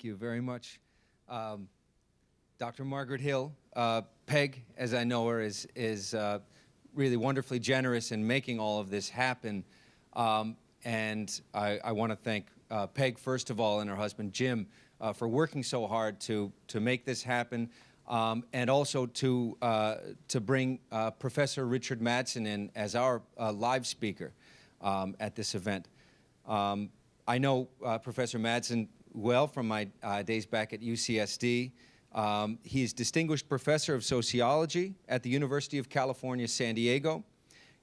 Thank you very much. Dr. Margaret Hill, Peg, as I know her, is really wonderfully generous in making all of this happen. And I want to thank Peg, first of all, and her husband, Jim, for working so hard to make this happen, and also to bring Professor Richard Madsen in as our live speaker at this event. I know Professor Madsen well from my days back at UCSD. He is Distinguished Professor of Sociology at the University of California, San Diego.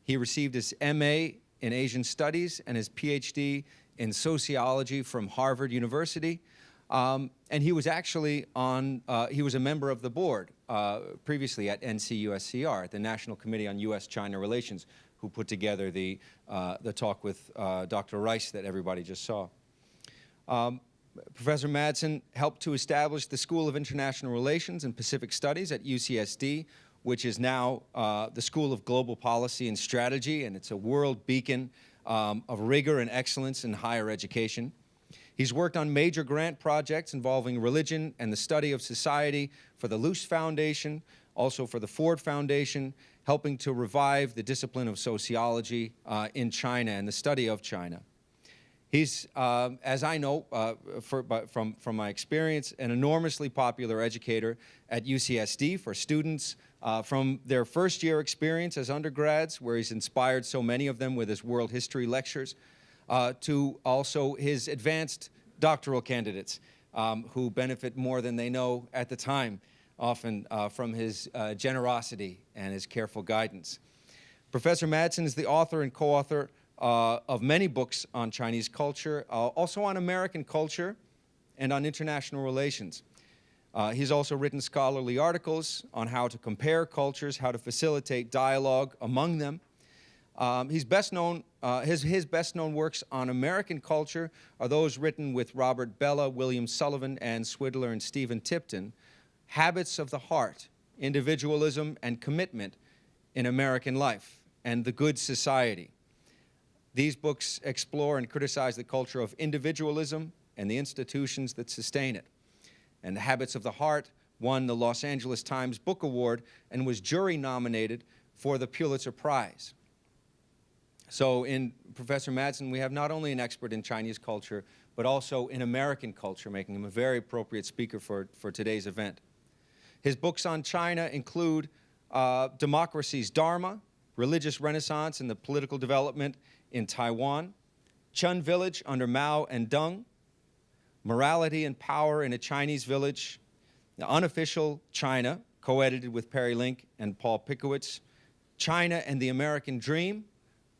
He received his MA in Asian Studies and his PhD in Sociology from Harvard University. And he was actually he was a member of the board previously at NCUSCR, the National Committee on U.S. China Relations, who put together the talk with Dr. Rice that everybody just saw. Professor Madsen helped to establish the School of International Relations and Pacific Studies at UCSD, which is now the School of Global Policy and Strategy, and it's a world beacon of rigor and excellence in higher education. He's worked on major grant projects involving religion and the study of society for the Luce Foundation, also for the Ford Foundation, helping to revive the discipline of sociology in China and the study of China. He's, as I know from my experience, an enormously popular educator at UCSD for students from their first-year experience as undergrads, where he's inspired so many of them with his world history lectures, to also his advanced doctoral candidates who benefit more than they know at the time, often from his generosity and his careful guidance. Professor Madsen is the author and co-author of many books on Chinese culture, also on American culture and on international relations. He's also written scholarly articles on how to compare cultures, how to facilitate dialogue among them. He's best known, his best-known works on American culture are those written with Robert Bellah, William Sullivan, Ann Swidler, and Stephen Tipton, Habits of the Heart, Individualism and Commitment in American Life, and The Good Society. These books explore and criticize the culture of individualism and the institutions that sustain it. And Habits of the Heart won the Los Angeles Times Book Award and was jury nominated for the Pulitzer Prize. So in Professor Madsen, we have not only an expert in Chinese culture, but also in American culture, making him a very appropriate speaker for today's event. His books on China include Democracy's Dharma, Religious Renaissance and the Political Development in Taiwan, Chen Village under Mao and Deng, Morality and Power in a Chinese Village, The Unofficial China, co-edited with Perry Link and Paul Pickowitz, China and the American Dream,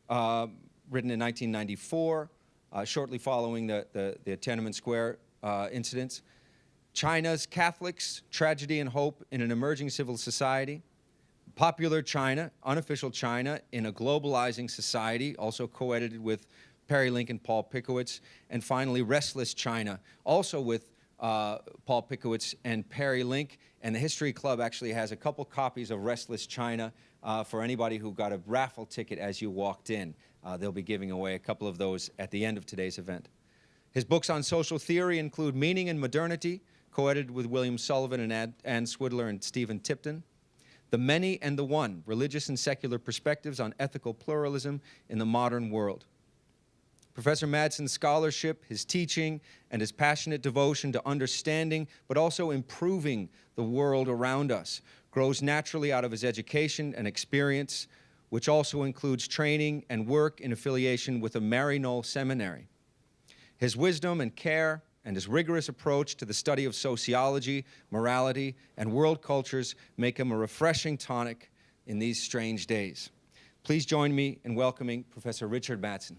written in 1994, shortly following the Tiananmen Square incidents, China's Catholics, Tragedy and Hope in an Emerging Civil Society, Popular China, Unofficial China in a Globalizing Society, also co-edited with Perry Link and Paul Pickowitz, and finally Restless China, also with Paul Pickowitz and Perry Link, and the History Club actually has a couple copies of Restless China for anybody who got a raffle ticket as you walked in. They'll be giving away a couple of those at the end of today's event. His books on social theory include Meaning and Modernity, co-edited with William Sullivan and Ann Swidler and Stephen Tipton, The Many and the One, Religious and Secular Perspectives on Ethical Pluralism in the Modern World. Professor Madsen's scholarship, his teaching, and his passionate devotion to understanding, but also improving the world around us, grows naturally out of his education and experience, which also includes training and work in affiliation with the Maryknoll Seminary. His wisdom and care and his rigorous approach to the study of sociology, morality, and world cultures make him a refreshing tonic in these strange days. Please join me in welcoming Professor Richard Madsen.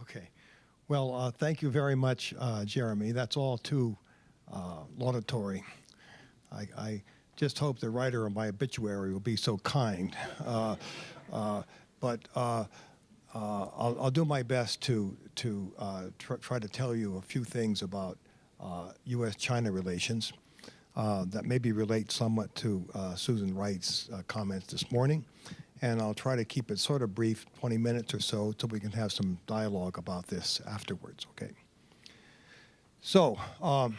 Okay. Well, thank you very much, Jeremy. That's all too laudatory. I just hope the writer of my obituary will be so kind. But I'll do my best to try to tell you a few things about U.S.-China relations. that maybe relate somewhat to Susan Wright's comments this morning. And I'll try to keep it sort of brief, 20 minutes or so, so we can have some dialogue about this afterwards, okay? So, I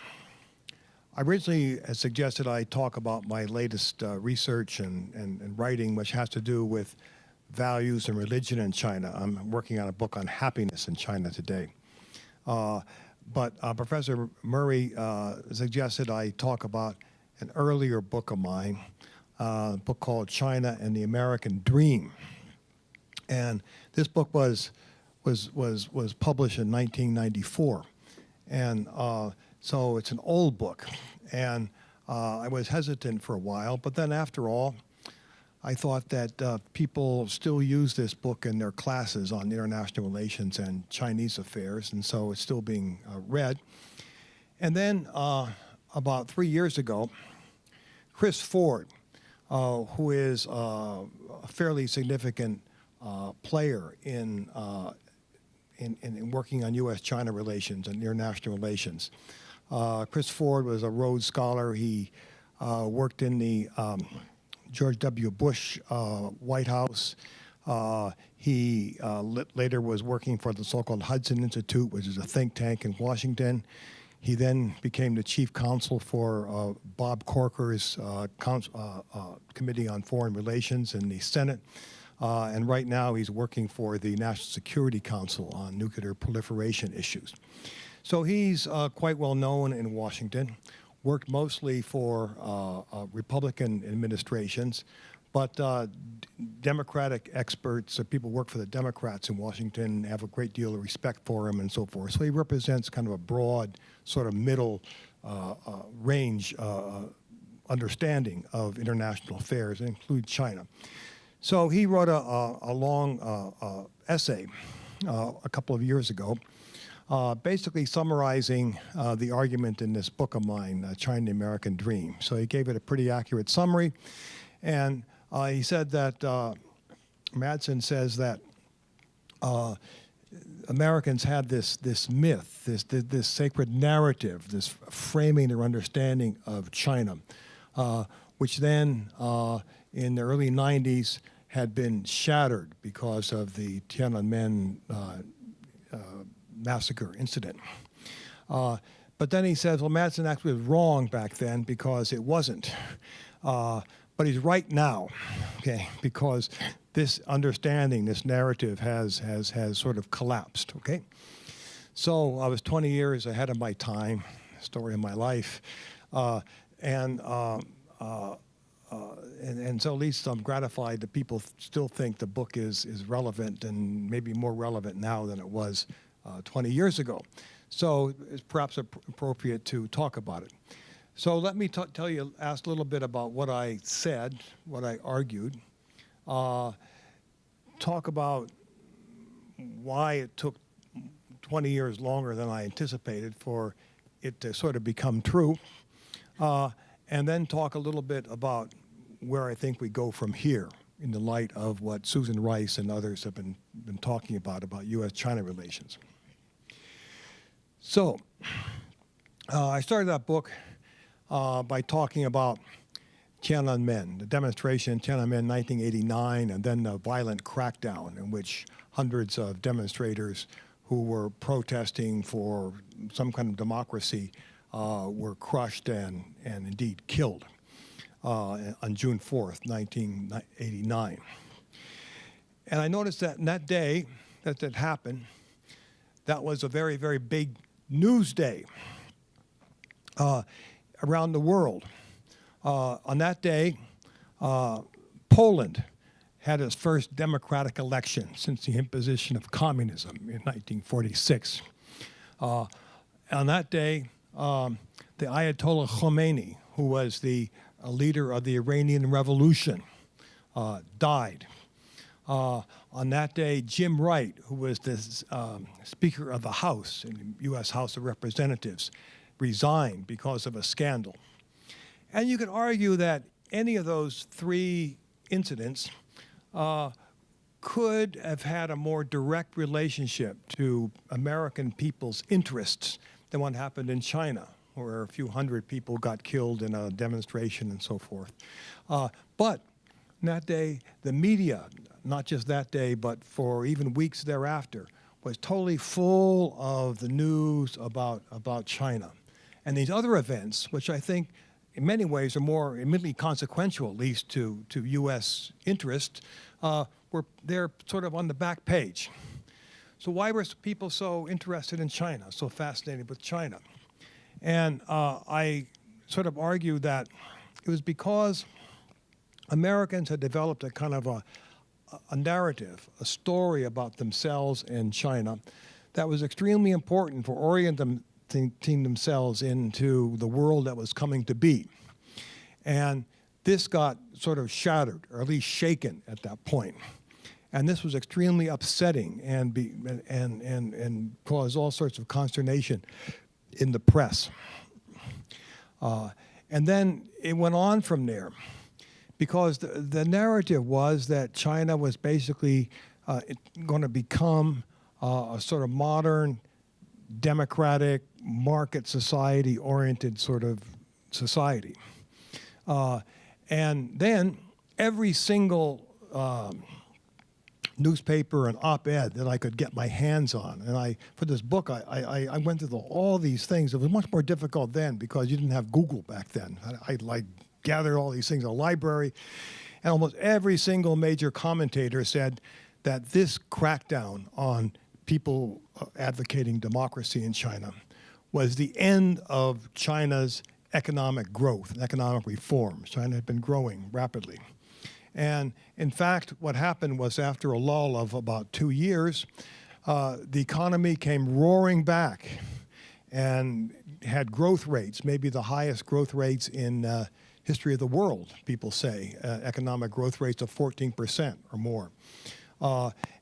originally suggested I talk about my latest research and writing, which has to do with values and religion in China. I'm working on a book on happiness in China today. But Professor Murray suggested I talk about an earlier book of mine, a book called China and the American Dream. And this book was published in 1994. And so it's an old book. And I was hesitant for a while, but then after all, I thought that people still use this book in their classes on international relations and Chinese affairs, and so it's still being read. And then about 3 years ago, Chris Ford, who is a fairly significant player in working on U.S. China relations and international relations. Chris Ford was a Rhodes Scholar. He worked in the George W. Bush White House. He later was working for the so-called Hudson Institute, which is a think tank in Washington. He then became the chief counsel for Bob Corker's Committee on Foreign Relations in the Senate. And right now he's working for the National Security Council on nuclear proliferation issues. So he's quite well known in Washington. Worked mostly for Republican administrations, but Democratic experts, people work for the Democrats in Washington, have a great deal of respect for him and so forth. So he represents kind of a broad, sort of middle range understanding of international affairs, including China. So he wrote a long essay a couple of years ago, basically summarizing the argument in this book of mine, China and the American Dream. So he gave it a pretty accurate summary, and he said that, Madsen says that Americans had this myth, this sacred narrative, this framing their understanding of China, which then in the early 90s had been shattered because of the Tiananmen massacre incident. But then he says, well, Madsen actually was wrong back then because it wasn't. But he's right now, okay, because this understanding, this narrative has sort of collapsed, okay? So I was 20 years ahead of my time, story of my life, and so at least I'm gratified that people still think the book is relevant and maybe more relevant now than it was 20 years ago. So it's perhaps appropriate to talk about it. So let me ask a little bit about what I said, what I argued, talk about why it took 20 years longer than I anticipated for it to sort of become true, and then talk a little bit about where I think we go from here in the light of what Susan Rice and others have been talking about U.S.-China relations. So I started that book by talking about Tiananmen, the demonstration in Tiananmen in 1989, and then the violent crackdown in which hundreds of demonstrators who were protesting for some kind of democracy were crushed and indeed killed on June 4th, 1989. And I noticed that in that day that happened, that was a very, very big news day around the world. On that day, Poland had its first democratic election since the imposition of communism in 1946. On that day, the Ayatollah Khomeini, who was the leader of the Iranian Revolution, died. On that day, Jim Wright, who was the Speaker of the House in the U.S. House of Representatives, resigned because of a scandal. And you could argue that any of those three incidents could have had a more direct relationship to American people's interests than what happened in China, where a few hundred people got killed in a demonstration and so forth. But that day, the media, not just that day, but for even weeks thereafter, was totally full of the news about China. And these other events, which I think in many ways are more immediately consequential, at least to U.S. interest, they're sort of on the back page. So why were people so interested in China, so fascinated with China? And I sort of argue that it was because Americans had developed a kind of a narrative, a story about themselves and China that was extremely important for orienting themselves into the world that was coming to be. And this got sort of shattered, or at least shaken at that point. And this was extremely upsetting and caused all sorts of consternation in the press. And then it went on from there, because the narrative was that China was basically going to become a sort of modern, democratic, market society-oriented sort of society. And then every single newspaper and op-ed that I could get my hands on, and for this book, I went through all these things. It was much more difficult then because you didn't have Google back then. I gathered all these things in a library, and almost every single major commentator said that this crackdown on people advocating democracy in China was the end of China's economic growth and economic reforms. China had been growing rapidly. And in fact, what happened was, after a lull of about 2 years, the economy came roaring back and had growth rates, maybe the highest growth rates in history of the world, people say, economic growth rates of 14% or more.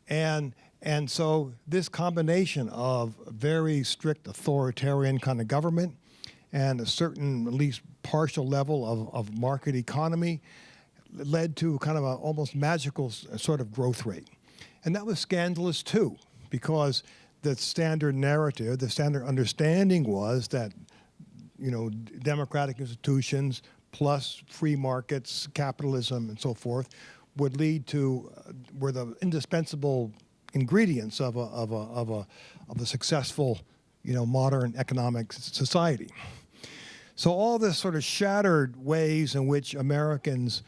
And so this combination of very strict authoritarian kind of government and a certain, at least partial level of market economy led to kind of an almost magical sort of growth rate. And that was scandalous too, because the standard narrative, the standard understanding was that, democratic institutions plus free markets, capitalism, and so forth would lead to, were the indispensable ingredients of a successful, modern economic society. So all this sort of shattered ways in which Americans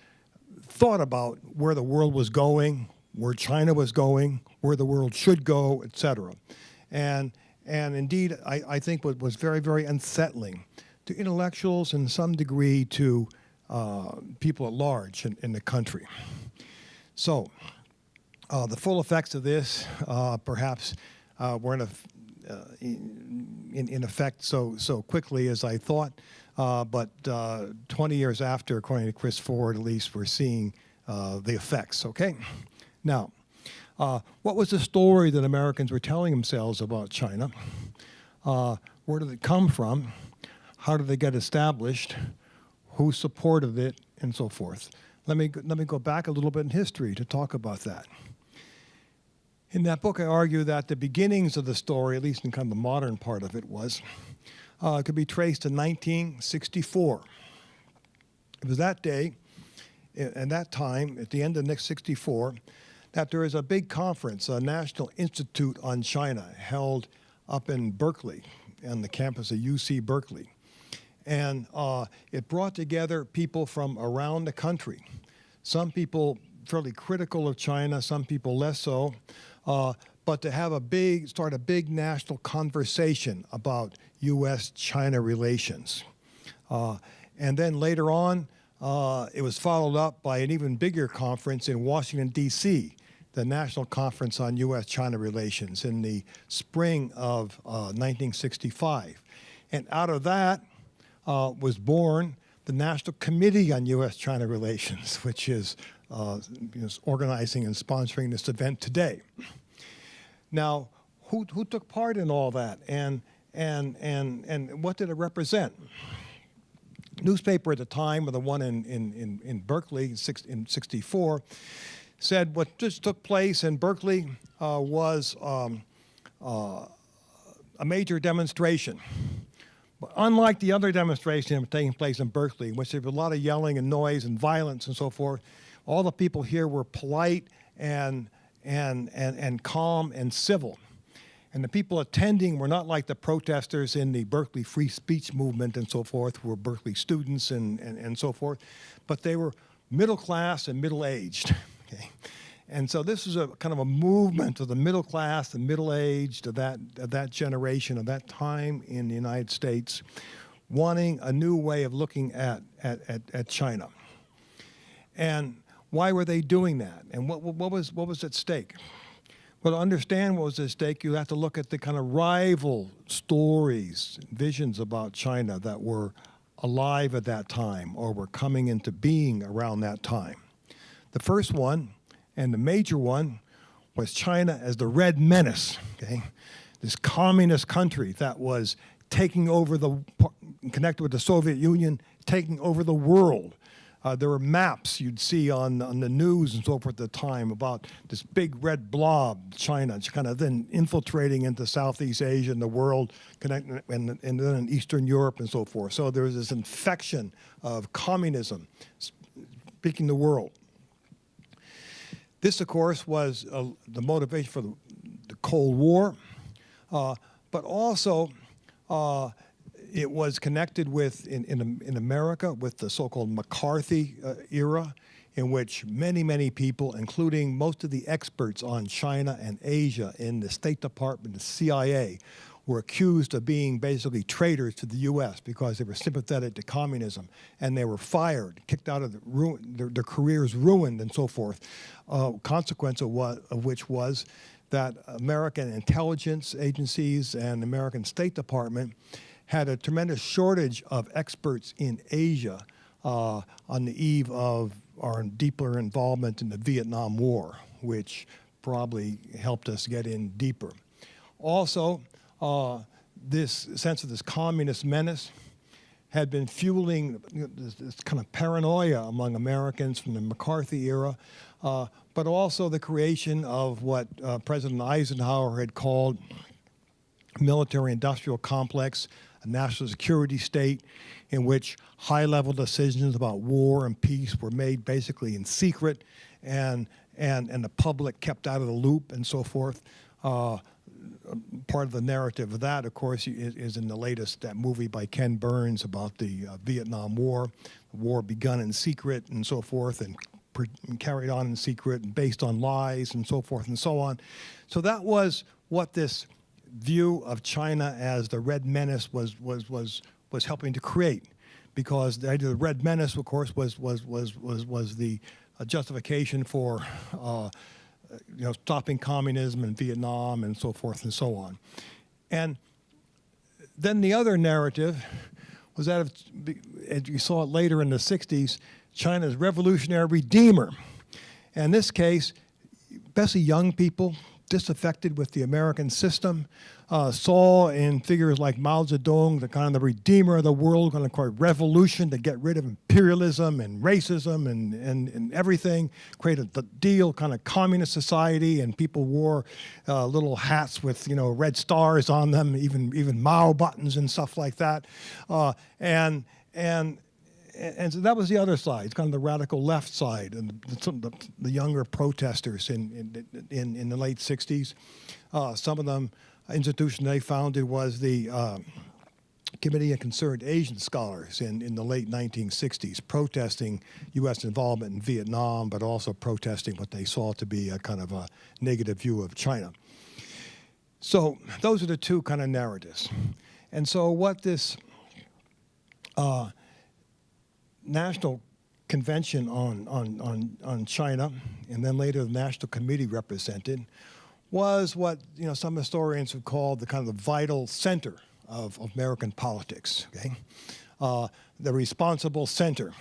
thought about where the world was going, where China was going, where the world should go, et cetera. And indeed, I think what was very, very unsettling to intellectuals and some degree to people at large in the country. So the full effects of this perhaps weren't in effect so quickly as I thought, but 20 years after, according to Chris Ford, at least, we're seeing the effects, okay? Now, what was the story that Americans were telling themselves about China? Where did it come from? How did they get established? Who supported it? And so forth. Let me go back a little bit in history to talk about that. In that book, I argue that the beginnings of the story, at least in kind of the modern part of it, could be traced to 1964. It was that day, and that time, at the end of 1964, that there is a big conference, a National Institute on China, held up in Berkeley, on the campus of UC Berkeley. And it brought together people from around the country. Some people fairly critical of China, some people less so. But to have start a big national conversation about U.S. China relations. And then later on, it was followed up by an even bigger conference in Washington, D.C., the National Conference on U.S. China Relations in the spring of 1965. And out of that was born the National Committee on U.S. China Relations, which is organizing and sponsoring this event today. Now, who took part in all that, and what did it represent? Newspaper at the time, or the one in Berkeley in 64, said what just took place in Berkeley was a major demonstration Unlike the other demonstration taking place in Berkeley, in which there was a lot of yelling and noise and violence and so forth, all the people here were polite and calm and civil. And the people attending were not like the protesters in the Berkeley free speech movement and so forth, who were Berkeley students and so forth, but they were middle class and middle-aged. Okay? And so this is a kind of a movement of the middle class and middle-aged of that generation, of that time in the United States, wanting a new way of looking at China. And why were they doing that? And what was at stake? Well, to understand what was at stake, you have to look at the kind of rival stories, visions about China that were alive at that time or were coming into being around that time. The first one, and the major one, was China as the Red Menace, okay? This communist country that was taking over connected with the Soviet Union, taking over the world. There were maps you'd see on the news and so forth at the time about this big red blob, China, kind of then infiltrating into Southeast Asia and the world, connecting, and then in Eastern Europe and so forth. So there was this infection of communism, speaking the world. This, of course, was the motivation for the Cold War, but also it was connected with, in America, with the so-called McCarthy era, in which many people, including most of the experts on China and Asia in the State Department, the CIA, were accused of being basically traitors to the U.S. because they were sympathetic to communism, and they were fired, kicked out of their careers ruined, and so forth. Consequence of which was that American intelligence agencies and American State Department had a tremendous shortage of experts in Asia on the eve of our deeper involvement in the Vietnam War, which probably helped us get in deeper. Also, this sense of this communist menace had been fueling this kind of paranoia among Americans from the McCarthy era, but also the creation of what President Eisenhower had called military-industrial complex, a national security state in which high-level decisions about war and peace were made basically in secret, and the public kept out of the loop and so forth. Part of the narrative of that, of course, is in the latest that movie by Ken Burns about the Vietnam War. The war begun in secret and so forth, and carried on in secret and based on lies and so forth and so on. So that was what this view of China as the Red Menace was helping to create, because the idea of the Red Menace, of course, was the justification for stopping communism in Vietnam and so forth and so on. And then the other narrative was that, as you saw it later in the 60s, China's revolutionary redeemer. And in this case, especially young people, disaffected with the American system, saw in figures like Mao Zedong the kind of the redeemer of the world, going to call it revolution to get rid of imperialism and racism and everything, create a deal kind of communist society, and people wore little hats with red stars on them, even Mao buttons and stuff like that, and so that was the other side. It's kind of the radical left side, and the younger protesters in the late 60s. Some of them, institution they founded was the Committee of Concerned Asian Scholars in the late 1960s, protesting U.S. involvement in Vietnam, but also protesting what they saw to be a kind of a negative view of China. So those are the two kind of narratives. And so what this National Convention on China, and then later the National Committee represented, was what some historians have called the kind of the vital center of American politics. Okay, the responsible center,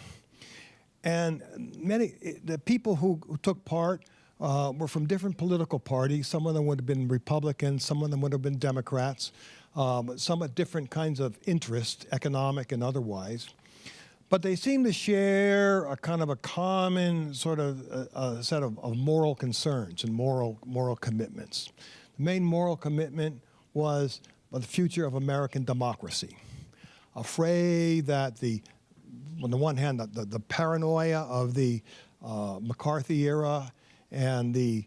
and the people who took part were from different political parties. Some of them would have been Republicans, some of them would have been Democrats, but somewhat different kinds of interests, economic and otherwise. But they seem to share a kind of a common sort of set of moral concerns and moral commitments. The main moral commitment was the future of American democracy. afraid that on the one hand, the paranoia of the McCarthy era and the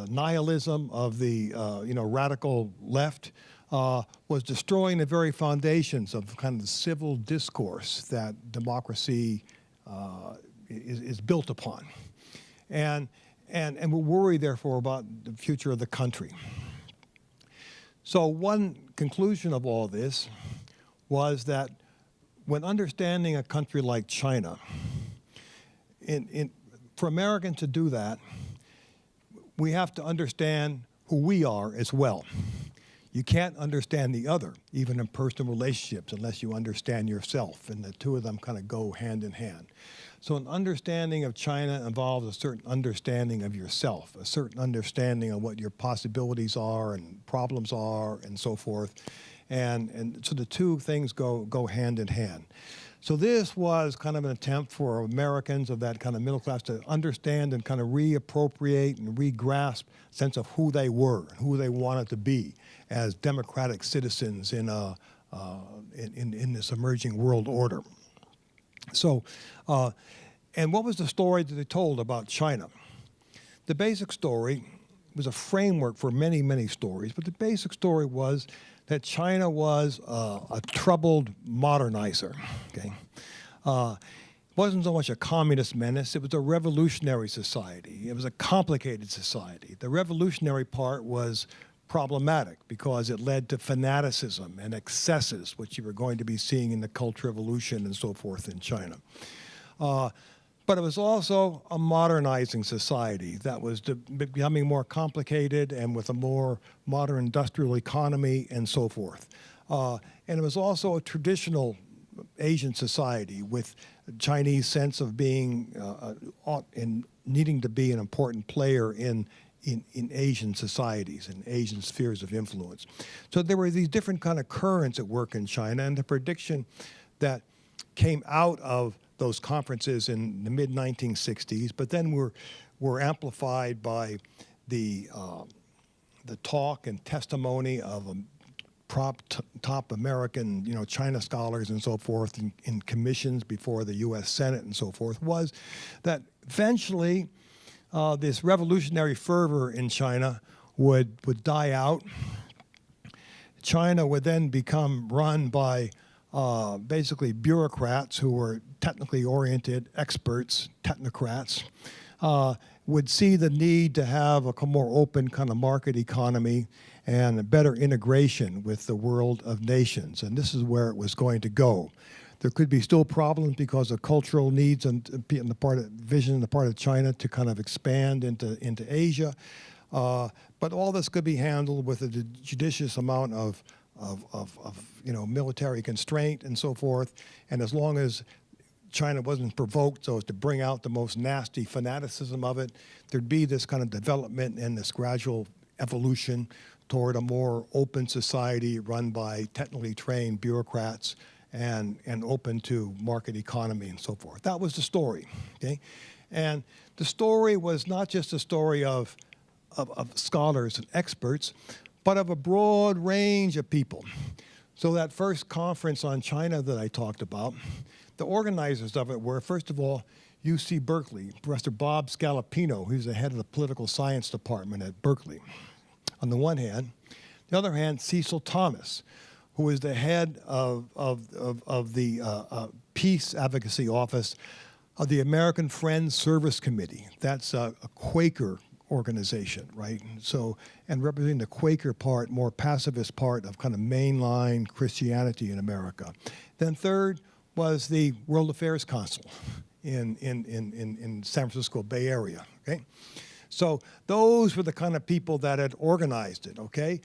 nihilism of the radical left was destroying the very foundations of kind of the civil discourse that democracy is built upon, and we're worried therefore about the future of the country. So one conclusion of all this was that when understanding a country like China, for Americans to do that, we have to understand who we are as well. You can't understand the other, even in personal relationships, unless you understand yourself, and the two of them kind of go hand in hand. So an understanding of China involves a certain understanding of yourself, a certain understanding of what your possibilities are and problems are and so forth. And so the two things go hand in hand. So this was kind of an attempt for Americans of that kind of middle class to understand and kind of reappropriate and re-grasp a sense of who they were, who they wanted to be as democratic citizens in this emerging world order. So, and what was the story that they told about China? The basic story was a framework for many, many stories, but the basic story was that China was a troubled modernizer. Okay, it wasn't so much a communist menace; it was a revolutionary society. It was a complicated society. The revolutionary part was problematic because it led to fanaticism and excesses, which you were going to be seeing in the Cultural Revolution and so forth in China. But it was also a modernizing society that was becoming more complicated and with a more modern industrial economy and so forth. And it was also a traditional Asian society with a Chinese sense of being and needing to be an important player in Asian societies and Asian spheres of influence. So there were these different kind of currents at work in China, and the prediction that came out of those conferences in the mid-1960s, but then were amplified by the talk and testimony of top American, China scholars and so forth in commissions before the U.S. Senate and so forth, was that eventually this revolutionary fervor in China would die out. China would then become run by basically bureaucrats who were technically oriented experts, technocrats, would see the need to have a more open kind of market economy and a better integration with the world of nations. And this is where it was going to go. There could be still problems because of cultural needs and the part of vision on the part of China to kind of expand into Asia. But all this could be handled with a judicious amount of military constraint and so forth. And as long as China wasn't provoked so as to bring out the most nasty fanaticism of it, there'd be this kind of development and this gradual evolution toward a more open society run by technically trained bureaucrats and open to market economy and so forth. That was the story, okay? And the story was not just a story of scholars and experts, but of a broad range of people. So that first conference on China that I talked about, the organizers of it were, first of all, UC Berkeley, Professor Bob Scalapino, who's the head of the political science department at Berkeley, on the one hand. The other hand, Cecil Thomas, who is the head of the Peace Advocacy Office of the American Friends Service Committee. That's a Quaker organization, right? So, and representing the Quaker part, more pacifist part of kind of mainline Christianity in America. Then third was the World Affairs Council in San Francisco Bay Area, okay? So those were the kind of people that had organized it, okay?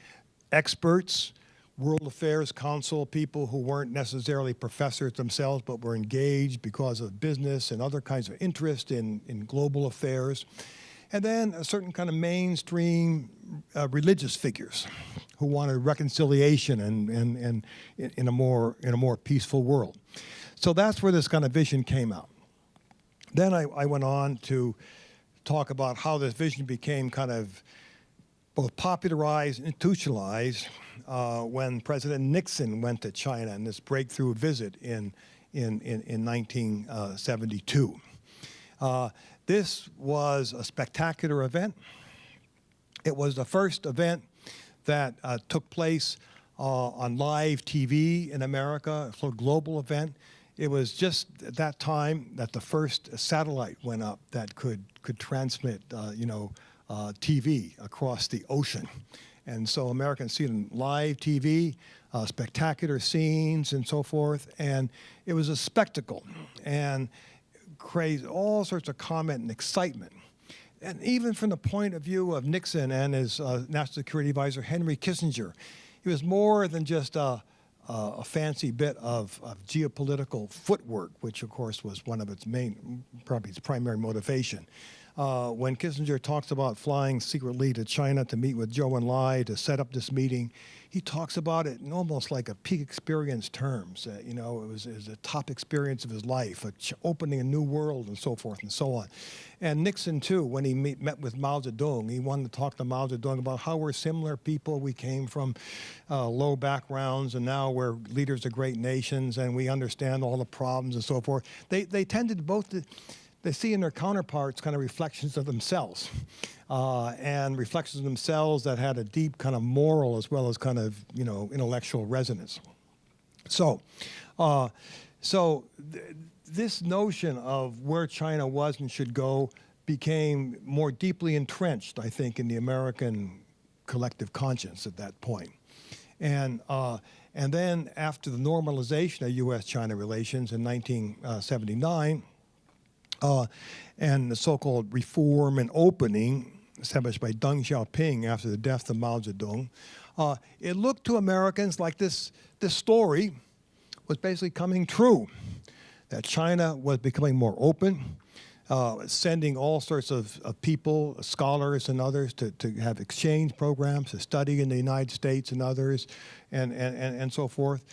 Experts, World Affairs Council, people who weren't necessarily professors themselves, but were engaged because of business and other kinds of interest in global affairs. And then a certain kind of mainstream religious figures who wanted reconciliation and in a more peaceful world. So that's where this kind of vision came out. Then I went on to talk about how this vision became kind of both popularized and institutionalized when President Nixon went to China in this breakthrough visit in 1972. This was a spectacular event. It was the first event that took place on live TV in America, a global event. It was just at that time that the first satellite went up that could transmit, TV across the ocean. And so Americans see it on live TV, spectacular scenes and so forth. And it was a spectacle and created all sorts of comment and excitement. And even from the point of view of Nixon and his National Security Advisor, Henry Kissinger, he was more than just a fancy bit of geopolitical footwork, which of course was one of its probably its primary motivation. When Kissinger talks about flying secretly to China to meet with Zhou Enlai to set up this meeting, he talks about it in almost like a peak experience terms. It was a top experience of his life, opening a new world and so forth and so on. And Nixon, too, when he met with Mao Zedong, he wanted to talk to Mao Zedong about how we're similar people. We came from low backgrounds, and now we're leaders of great nations, and we understand all the problems and so forth. They tended both to... They see in their counterparts kind of reflections of themselves, and reflections of themselves that had a deep kind of moral as well as kind of, intellectual resonance. So, this notion of where China was and should go became more deeply entrenched, I think, in the American collective conscience at that point. And then after the normalization of U.S. China relations in 1979, and the so-called reform and opening established by Deng Xiaoping after the death of Mao Zedong, it looked to Americans like this story was basically coming true, that China was becoming more open, sending all sorts of people, scholars and others, to have exchange programs, to study in the United States and others, and so forth.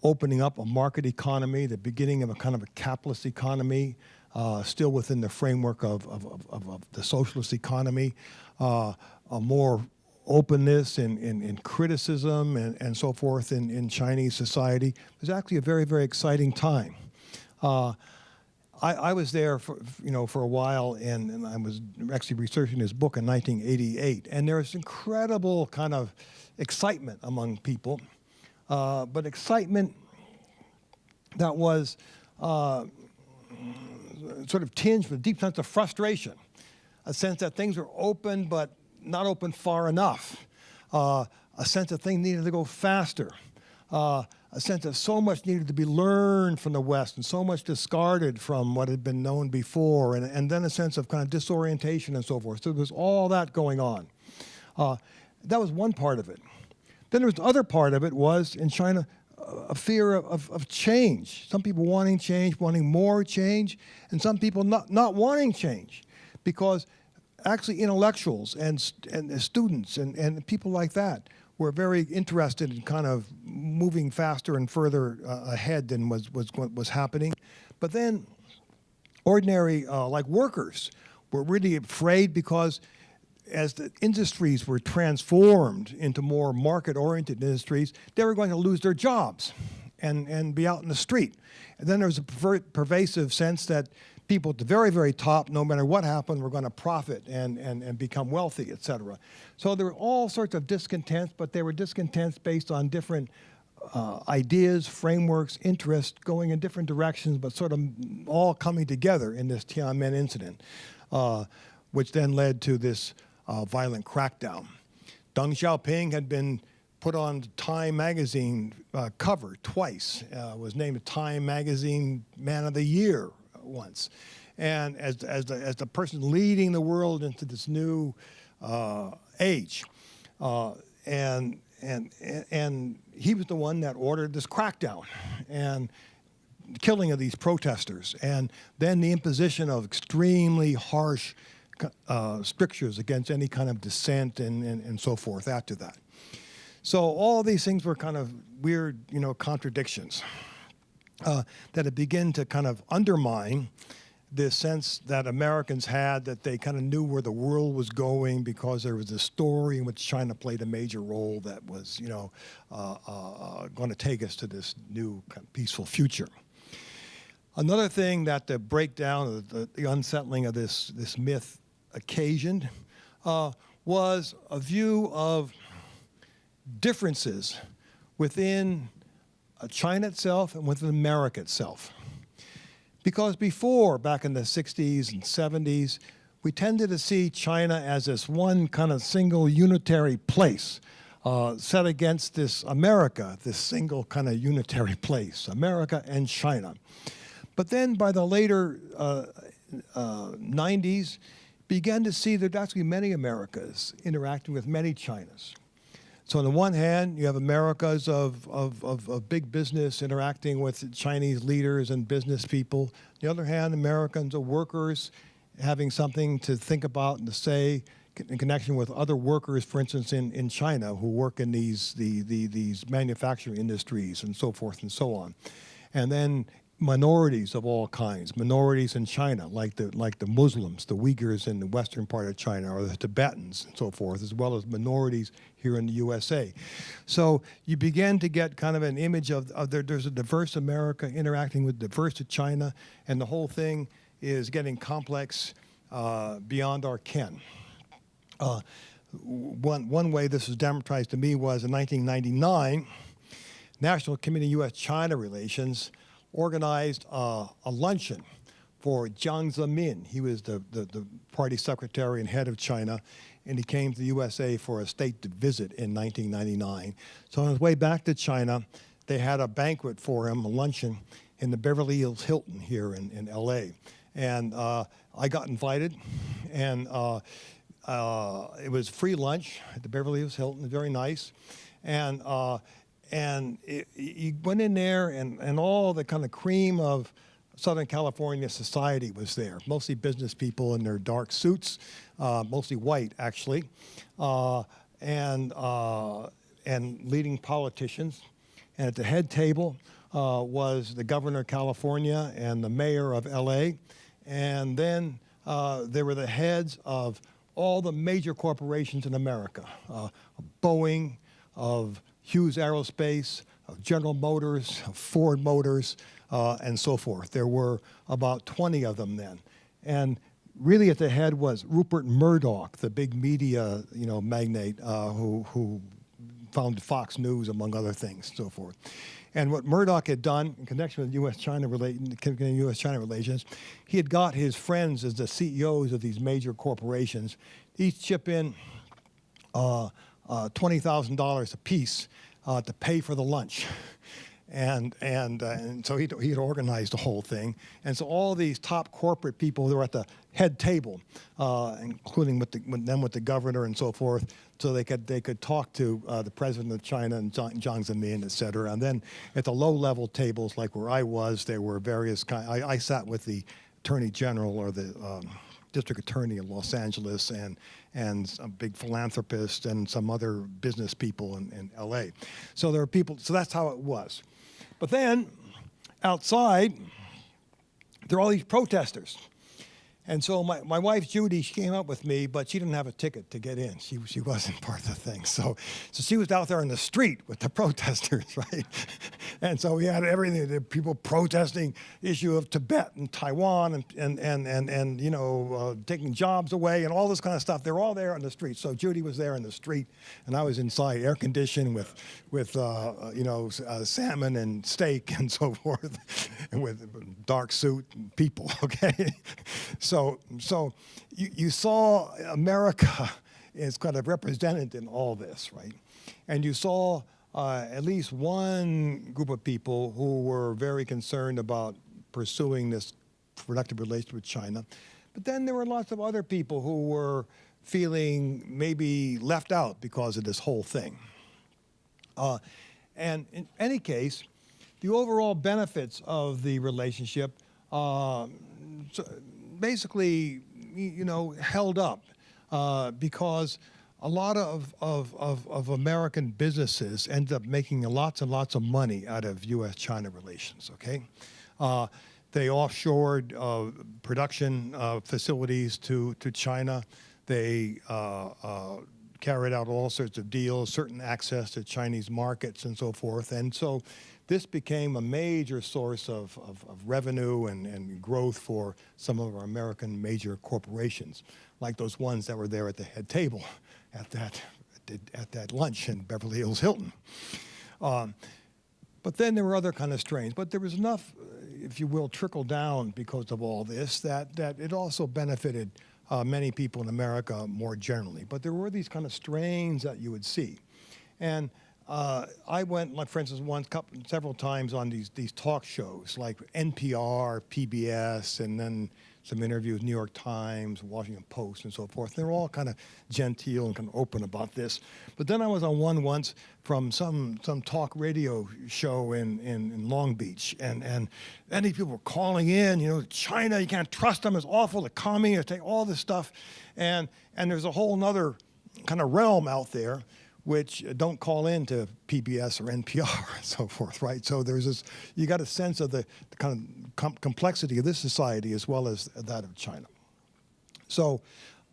Opening up a market economy, the beginning of a kind of a capitalist economy, still within the framework of the socialist economy, a more openness in criticism and so forth in Chinese society. It was actually a very, very exciting time. I was there for a while, and I was actually researching his book in 1988, and there was incredible kind of excitement among people. But excitement that was sort of tinged with a deep sense of frustration, a sense that things were open but not open far enough, a sense that things needed to go faster, a sense that so much needed to be learned from the West and so much discarded from what had been known before, and then a sense of kind of disorientation and so forth. So there was all that going on. That was one part of it. Then there was the other part of it was, in China, a fear of change. Some people wanting change, wanting more change, and some people not wanting change, because actually intellectuals and students and people like that were very interested in kind of moving faster and further ahead than was happening. But then ordinary like workers were really afraid, because as the industries were transformed into more market-oriented industries, they were going to lose their jobs and be out in the street. And then there was a pervasive sense that people at the very, very top, no matter what happened, were going to profit and become wealthy, et cetera. So there were all sorts of discontents, but they were discontents based on different ideas, frameworks, interests, going in different directions, but sort of all coming together in this Tiananmen incident, which then led to this violent crackdown. Deng Xiaoping had been put on Time magazine cover twice, was named a Time magazine Man of the Year once. And as the person leading the world into this new age. And he was the one that ordered this crackdown and killing of these protesters, and then the imposition of extremely harsh strictures against any kind of dissent and so forth after that. So all these things were kind of weird, contradictions that had begun to kind of undermine this sense that Americans had that they kind of knew where the world was going because there was a story in which China played a major role that was, going to take us to this new kind of peaceful future. Another thing that the breakdown, the unsettling of this myth occasioned was a view of differences within China itself and within America itself. Because before, back in the 60s and 70s, we tended to see China as this one kind of single unitary place set against this America, this single kind of unitary place, America and China. But then by the later 90s, began to see there'd actually many Americas interacting with many Chinas. So on the one hand, you have Americas of big business interacting with Chinese leaders and business people. On the other hand, Americans of workers having something to think about and to say in connection with other workers, for instance, in China who work in these manufacturing industries and so forth and so on. And then minorities of all kinds, minorities in China, like the Muslims, the Uyghurs in the western part of China, or the Tibetans and so forth, as well as minorities here in the USA. So you begin to get kind of an image of there's a diverse America interacting with diverse China, and the whole thing is getting complex beyond our ken. One way this was dramatized to me was in 1999, National Committee of U.S China Relations organized a luncheon for Jiang Zemin. He was the party secretary and head of China, and he came to the USA for a state visit in 1999. So on his way back to China, they had a banquet for him, a luncheon, in the Beverly Hills Hilton here in LA. And I got invited, and it was free lunch at the Beverly Hills Hilton, very nice. And you went in there, and all the kind of cream of Southern California society was there, mostly business people in their dark suits, mostly white, actually, and leading politicians. And at the head table was the governor of California and the mayor of L.A., and then there were the heads of all the major corporations in America, Boeing, of Hughes Aerospace, of General Motors, of Ford Motors, and so forth. There were about 20 of them then. And really at the head was Rupert Murdoch, the big media magnate who founded Fox News, among other things, so forth. And what Murdoch had done in connection with U.S.-China relations, he had got his friends as the CEOs of these major corporations, each chip in $20,000 apiece to pay for the lunch. And so he had organized the whole thing. And so all these top corporate people, they were at the head table, including with the governor and so forth, so they could talk to the president of China and Jiang Zemin, et cetera. And then at the low-level tables, like where I was, there were various kinds. I sat with the attorney general or the district attorney of Los Angeles and a big philanthropist and some other business people in L.A. So there were people. So that's how it was. But then outside, there are all these protesters. And so my wife, Judy, she came up with me, but she didn't have a ticket to get in. She wasn't part of the thing. So she was out there in the street with the protesters, right? And so we had everything, the people protesting issue of Tibet and Taiwan and taking jobs away and all this kind of stuff. They're all there on the street. So Judy was there in the street, and I was inside, air conditioned with salmon and steak and so forth, and with dark suit and people, okay? So you saw America is kind of represented in all this, right? And you saw at least one group of people who were very concerned about pursuing this productive relationship with China. But then there were lots of other people who were feeling maybe left out because of this whole thing. And in any case, the overall benefits of the relationship basically, held up because a lot of American businesses ended up making lots and lots of money out of U.S.-China relations, okay? They offshored production facilities to China. They carried out all sorts of deals, certain access to Chinese markets and so forth. And so this became a major source of revenue and growth for some of our American major corporations, like those ones that were there at the head table at that lunch in Beverly Hills Hilton. But then there were other kind of strains. But there was enough, if you will, trickle down because of all this that it also benefited many people in America more generally. But there were these kind of strains that you would see. And I went, like for instance, several times on these talk shows like NPR, PBS, and then some interviews, New York Times, Washington Post, and so forth. They were all kind of genteel and kind of open about this. But then I was on one once from some talk radio show in Long Beach, and many people were calling in, you know, China, you can't trust them, it's awful, the communists, all this stuff. And there's a whole other kind of realm out there which don't call in to PBS or NPR and so forth, right? So there's this, you got a sense of the kind of complexity of this society as well as that of China. So,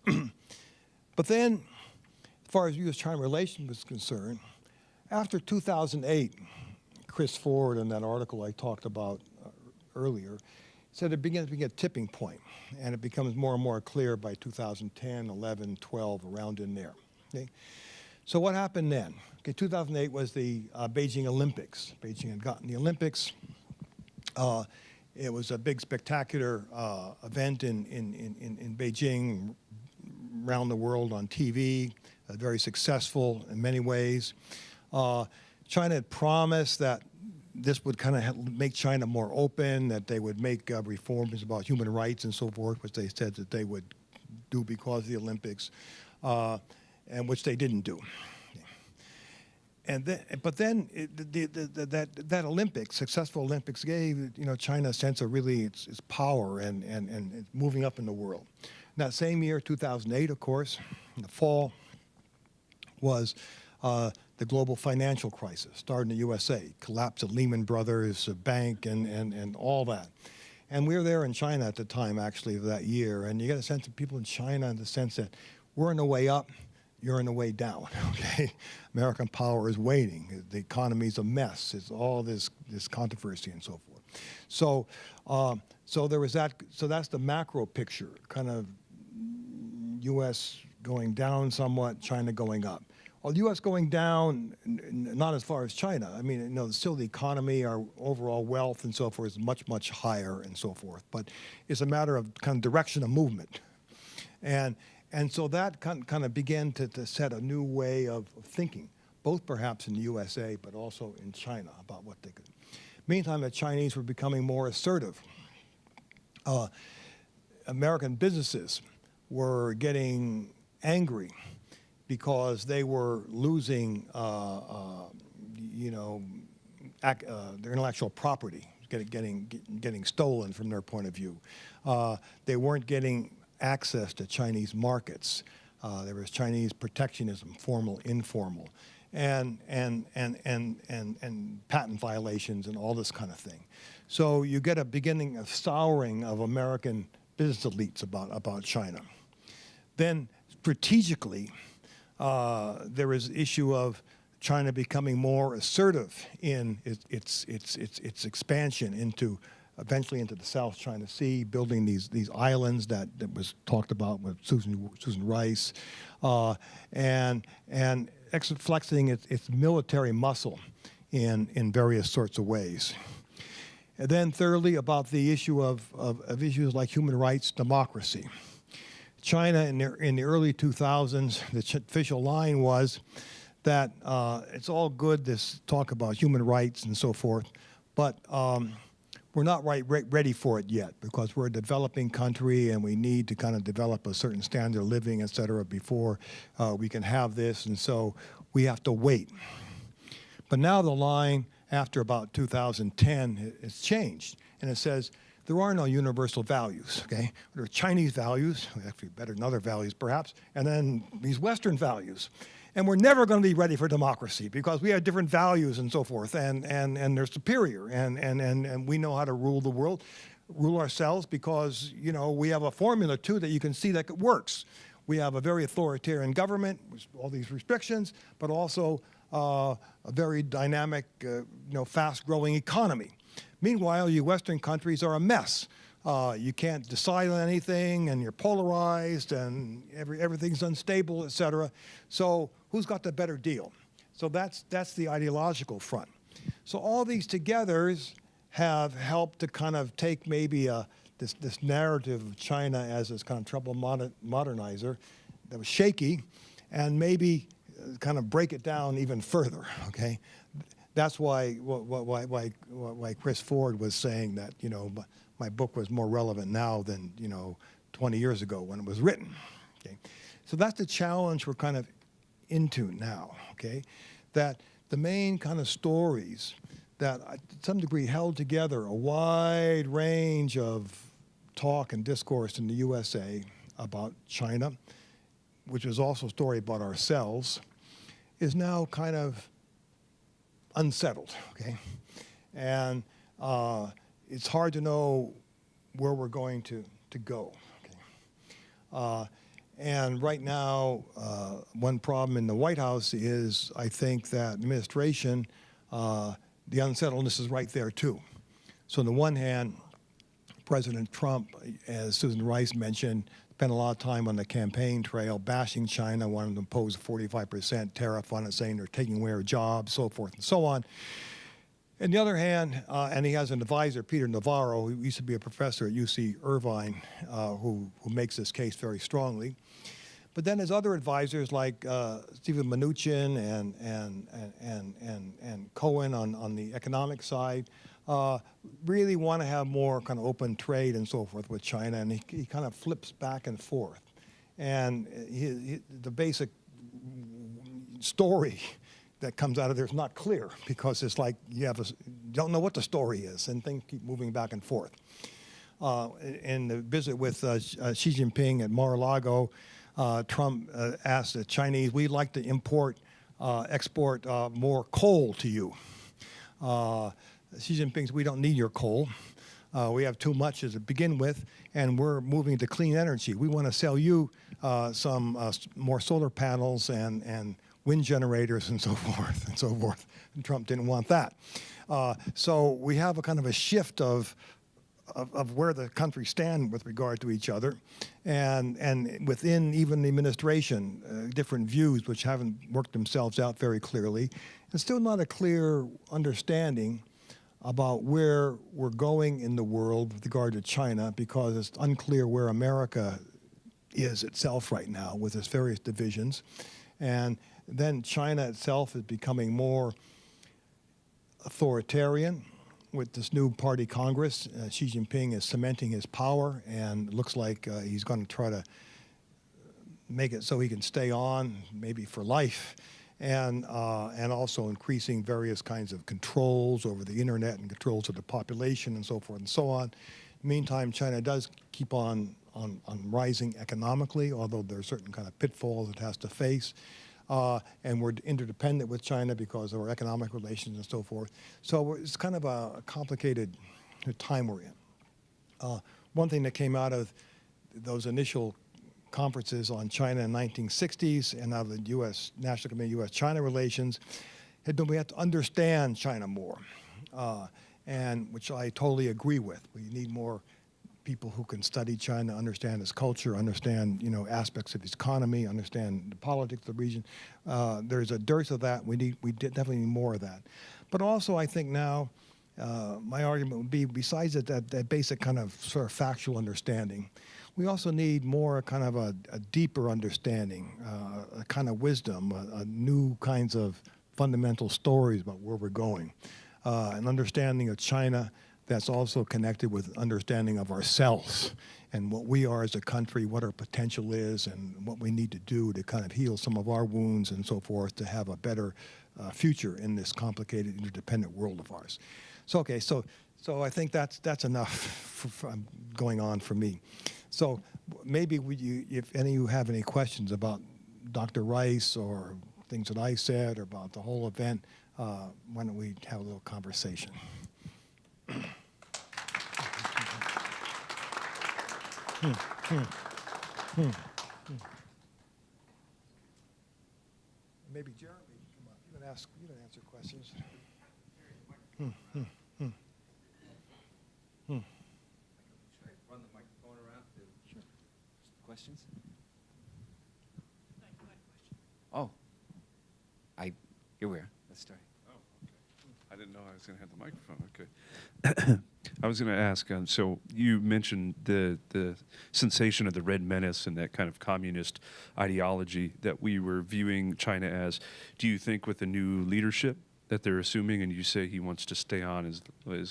but then, as far as U.S.China Relations was concerned, after 2008, Chris Ford in that article I talked about earlier, said it begins to be a tipping point, and it becomes more and more clear by 2010, 11, 12, around in there, okay? So what happened then? Okay, 2008 was the Beijing Olympics. Beijing had gotten the Olympics. It was a big, spectacular event in Beijing, around the world on TV, very successful in many ways. China had promised that this would kind of make China more open, that they would make reforms about human rights and so forth, which they said that they would do because of the Olympics. And which they didn't do. And then, but then that Olympics, successful Olympics, gave China a sense of really its power and moving up in the world. And that same year, 2008, of course, in the fall, was the global financial crisis, started in the USA, collapse of Lehman Brothers, a bank, and all that. And we were there in China at the time, actually, of that year. And you get a sense of people in China in the sense that we're on the way up, you're on the way down, okay? American power is waning. The economy's a mess. It's all this controversy and so forth. So, so there was that. So that's the macro picture, kind of U.S. going down somewhat, China going up. Well, the U.S. going down, not as far as China. I mean, still the economy, our overall wealth and so forth is much, much higher and so forth. But it's a matter of kind of direction of movement. And so that kind of began to set a new way of thinking, both perhaps in the USA, but also in China about what they could. Meantime, the Chinese were becoming more assertive. American businesses were getting angry because they were losing, their intellectual property, getting stolen from their point of view. They weren't getting access to Chinese markets. There was Chinese protectionism, formal, informal, and patent violations and all this kind of thing. So you get a beginning of souring of American business elites about China. Then strategically, there is the issue of China becoming more assertive in its expansion eventually into the South China Sea, building these islands that was talked about with Susan Rice, and flexing its military muscle in various sorts of ways. And then thirdly, about the issue of issues like human rights, democracy. China in the early 2000s, the official line was that it's all good, this talk about human rights and so forth, but we're not ready for it yet because we're a developing country and we need to kind of develop a certain standard of living, et cetera, before we can have this, and so we have to wait. But now the line after about 2010 has changed, and it says there are no universal values, okay? There are Chinese values, actually better than other values perhaps, and then these Western values. And we're never going to be ready for democracy because we have different values and so forth, and they're superior, and we know how to rule the world. rule ourselves because, you know, we have a formula too that you can see that it works. We have a very authoritarian government with all these restrictions, but also a very dynamic, you know, fast-growing economy. Meanwhile, you Western countries are a mess. You can't decide on anything, and you're polarized, and everything's unstable, et cetera. So who's got the better deal? So that's the ideological front. So all these together have helped to kind of take maybe this narrative of China as this kind of troubled modernizer that was shaky, and maybe kind of break it down even further. Okay, that's why Chris Ford was saying that, you know, my book was more relevant now than, you know, 20 years ago when it was written. Okay, so that's the challenge we're kind of into now. Okay, that the main kind of stories that to some degree held together a wide range of talk and discourse in the USA about China, which is also a story about ourselves, is now kind of unsettled, okay? And it's hard to know where we're going to go, okay? And right now, one problem in the White House is, I think, that administration, the unsettledness is right there too. So on the one hand, President Trump, as Susan Rice mentioned, spent a lot of time on the campaign trail bashing China, wanting to impose a 45% tariff on it, saying they're taking away our jobs, so forth and so on. On the other hand, and he has an advisor, Peter Navarro, who used to be a professor at UC Irvine, who makes this case very strongly. But then his other advisors like Stephen Mnuchin and Cohen on the economic side really want to have more kind of open trade and so forth with China, and he kind of flips back and forth. And the basic story that comes out of there is not clear, because it's like you don't know what the story is, and things keep moving back and forth. In the visit with Xi Jinping at Mar-a-Lago, Trump asked the Chinese, we'd like to export more coal to you. Xi Jinping said, we don't need your coal. We have too much to begin with, and we're moving to clean energy. We want to sell you some more solar panels and wind generators and so forth and so forth. And Trump didn't want that. So we have a kind of a shift of where the countries stand with regard to each other, and within even the administration, different views which haven't worked themselves out very clearly, and still not a clear understanding about where we're going in the world with regard to China, because it's unclear where America is itself right now with its various divisions. And then China itself is becoming more authoritarian. With this new party Congress, Xi Jinping is cementing his power, and it looks like he's going to try to make it so he can stay on, maybe for life, and also increasing various kinds of controls over the internet and controls of the population and so forth and so on. Meantime, China does keep on rising economically, although there are certain kind of pitfalls it has to face. And we're interdependent with China because of our economic relations and so forth. So it's kind of a complicated time we're in. One thing that came out of those initial conferences on China in the 1960s and out of the U.S. National Committee U.S. China Relations had been we have to understand China more, and which I totally agree with. We need more people who can study China, understand its culture, understand, you know, aspects of its economy, understand the politics of the region. There's a dearth of that. We definitely need more of that. But also, I think now, my argument would be, besides that basic kind of sort of factual understanding, we also need more kind of a deeper understanding, a kind of wisdom, a new kinds of fundamental stories about where we're going, an understanding of China that's also connected with understanding of ourselves and what we are as a country, what our potential is, and what we need to do to kind of heal some of our wounds and so forth to have a better future in this complicated, interdependent world of ours. So, okay, so I think that's enough for going on for me. So maybe if any of you have any questions about Dr. Rice or things that I said or about the whole event, why don't we have a little conversation? Maybe Jeremy can come up. You can answer questions. Should I run the microphone around to questions? Oh, here we are. Let's start. Oh, okay. I didn't know I was going to have the microphone. Okay. I was going to ask, so you mentioned the sensation of the Red Menace and that kind of communist ideology that we were viewing China as. Do you think with the new leadership that they're assuming, and you say he wants to stay on as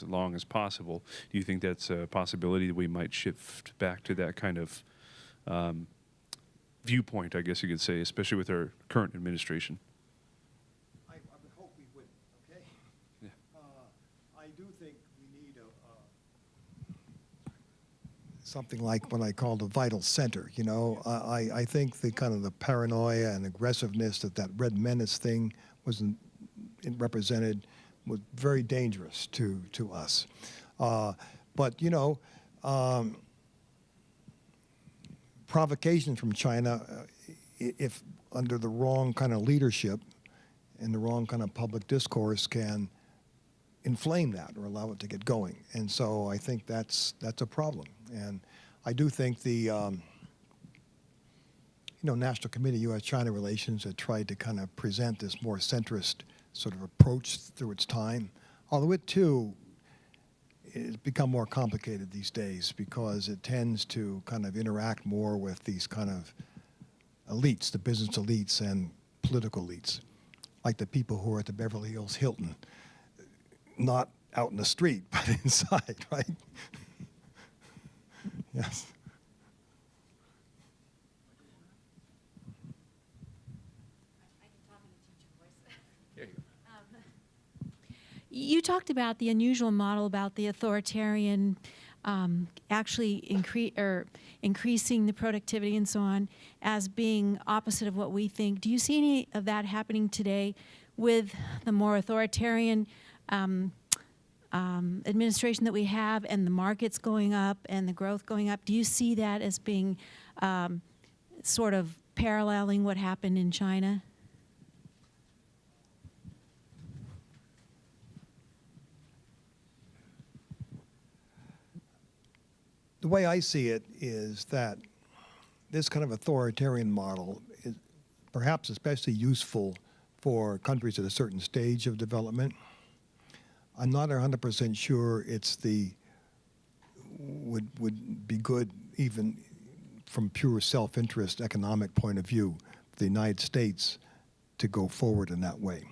long as possible, do you think that's a possibility that we might shift back to that kind of viewpoint, I guess you could say, especially with our current administration? I would hope we would, okay? Yeah. I do think we need something like what I call the vital center, you know? I think the kind of the paranoia and aggressiveness that Red Menace thing it represented was very dangerous to us. But, you know, provocation from China, if under the wrong kind of leadership and the wrong kind of public discourse, can inflame that or allow it to get going. And so I think that's a problem. And I do think the National Committee U.S. China Relations had tried to kind of present this more centrist sort of approach through its time, although it too has become more complicated these days because it tends to kind of interact more with these kind of elites, the business elites and political elites, like the people who are at the Beverly Hills Hilton, not out in the street, but inside, right? Yes. You talked about the unusual model about the authoritarian actually increasing the productivity and so on as being opposite of what we think. Do you see any of that happening today with the more authoritarian administration that we have and the markets going up and the growth going up? Do you see that as being sort of paralleling what happened in China? The way I see it is that this kind of authoritarian model is perhaps especially useful for countries at a certain stage of development. I'm not 100% sure would be good even from pure self-interest economic point of view for the United States to go forward in that way.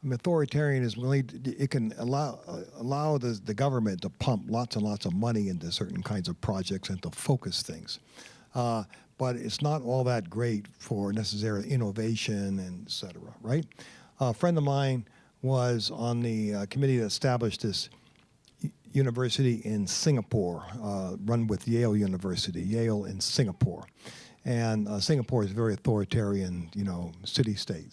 Authoritarianism really, it can allow the government to pump lots and lots of money into certain kinds of projects and to focus things. But it's not all that great for necessarily innovation and et cetera, right? A friend of mine was on the committee that established this university in Singapore, run with Yale University, Yale in Singapore. And Singapore is a very authoritarian, city-state.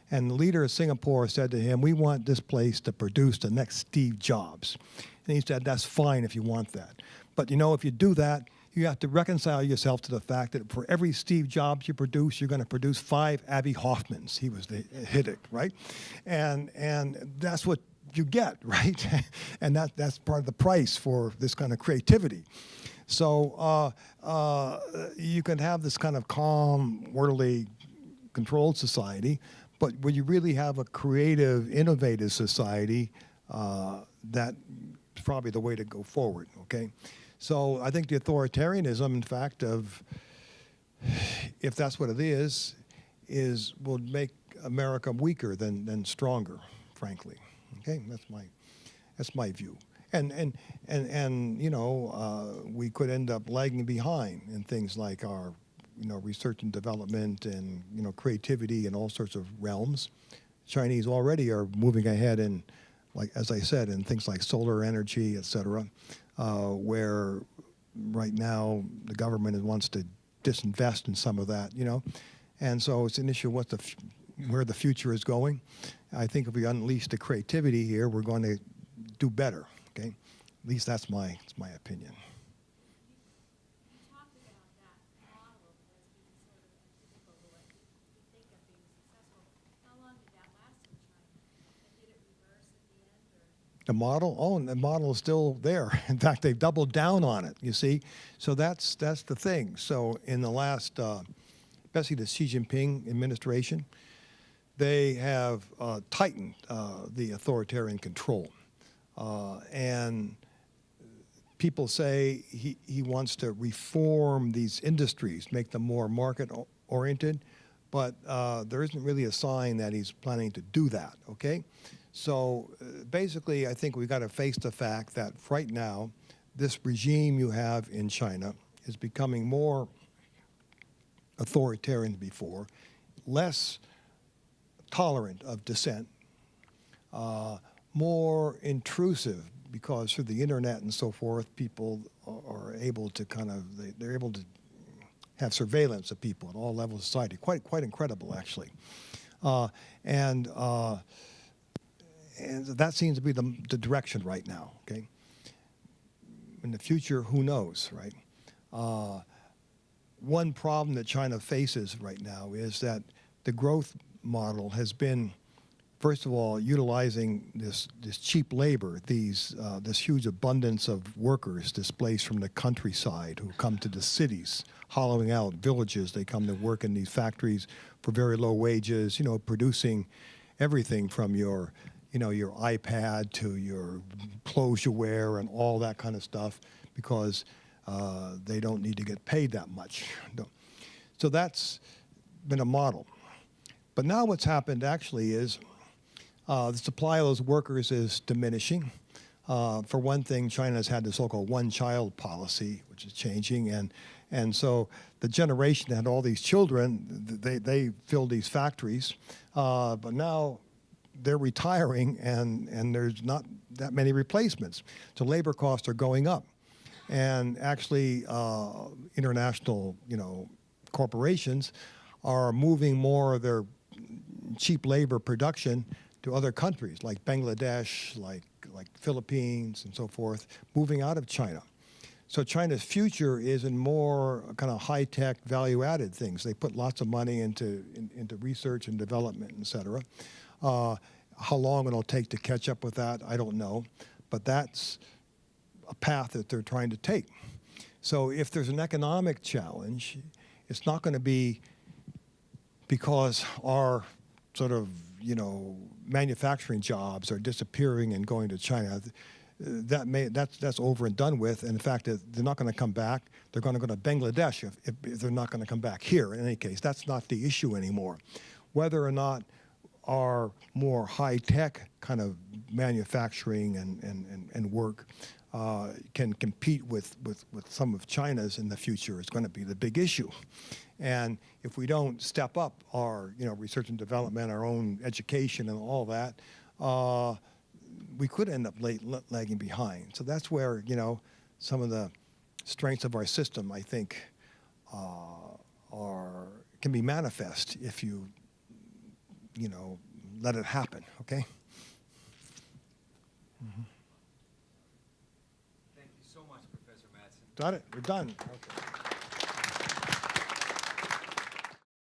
And the leader of Singapore said to him, "We want this place to produce the next Steve Jobs." And he said, "That's fine if you want that. But if you do that, you have to reconcile yourself to the fact that for every Steve Jobs you produce, you're going to produce 5 Abbie Hoffmans." He was the Hiddick, right? And that's what you get, right? And that's part of the price for this kind of creativity. So you can have this kind of calm, orderly, controlled society, but when you really have a creative, innovative society, that's probably the way to go forward, okay? So I think the authoritarianism, in fact, if that's what it is will make America weaker than stronger, frankly. Okay, that's my view. And we could end up lagging behind in things like our research and development and creativity in all sorts of realms. Chinese already are moving ahead in, like as I said, in things like solar energy, et cetera, where right now the government wants to disinvest in some of that, and so it's an issue of where the future is going. I think if we unleash the creativity here, we're going to do better. Okay, at least that's my opinion. The model, oh, and the model is still there. In fact, they've doubled down on it, you see? So that's the thing. So in the last, especially the Xi Jinping administration, they have tightened the authoritarian control. And people say he wants to reform these industries, make them more market-oriented, but there isn't really a sign that he's planning to do that, okay? So basically, I think we've got to face the fact that right now, this regime you have in China is becoming more authoritarian than before, less tolerant of dissent, more intrusive, because through the internet and so forth, people are able to they're able to have surveillance of people at all levels of society. Quite incredible, actually. And that seems to be the direction right now, okay? In the future, who knows, right? One problem that China faces right now is that the growth model has been, first of all, utilizing this cheap labor, this huge abundance of workers displaced from the countryside who come to the cities, hollowing out villages. They come to work in these factories for very low wages, producing everything from your iPad to your clothes you wear and all that kind of stuff, because they don't need to get paid that much. So that's been a model. But now what's happened actually is the supply of those workers is diminishing. For one thing, China has had the so-called one-child policy, which is changing, and so the generation that had all these children, they filled these factories, but now they're retiring, and there's not that many replacements. So labor costs are going up, and actually international, corporations are moving more of their cheap labor production to other countries like Bangladesh, like Philippines, and so forth, moving out of China. So China's future is in more kind of high-tech, value-added things. They put lots of money into research and development, et cetera. How long it'll take to catch up with that, I don't know. But that's a path that they're trying to take. So if there's an economic challenge, it's not going to be because our sort of, manufacturing jobs are disappearing and going to China. That's over and done with. And in fact, they're not going to come back. They're going to go to Bangladesh if they're not going to come back here. In any case, that's not the issue anymore. Whether or not our more high-tech kind of manufacturing and work can compete with some of China's in the future is going to be the big issue. And if we don't step up our research and development, our own education and all that, we could end up lagging behind. So that's where some of the strengths of our system, I think, can be manifest if you let it happen. Okay. Thank you so much, Professor Madsen. Got it. We're done. Okay.